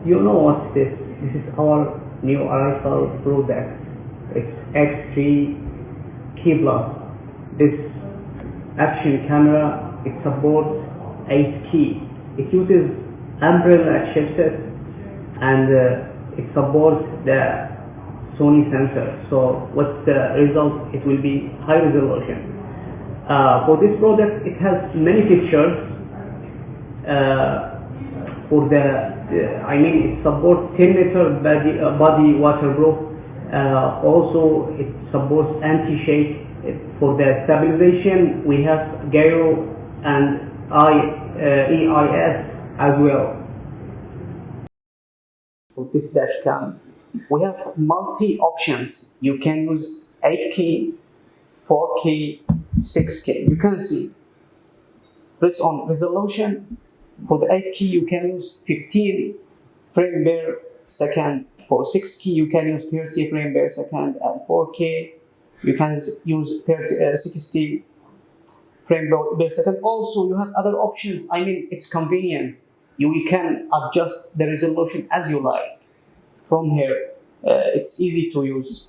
You know what's this? This is our new arrival product. It's X3K Plus. This action camera, it supports 8 key. It uses Ambarella chipset and it supports the Sony sensor. So what's the result? It will be high resolution. For this product, it has many features. For I mean, it supports 10-meter body waterproof. Also, it supports anti-shake. For the stabilization, we have gyro and EIS as well. For this dash cam, we have multi options. You can use 8K, 4K, 6K. You can see. Press on resolution. For the 8K, you can use 15 frame per second. For 6K, you can use 30 frame per second. And 4K, you can use 60 frame per second. Also, you have other options. I mean, it's convenient. You can adjust the resolution as you like. From here, it's easy to use.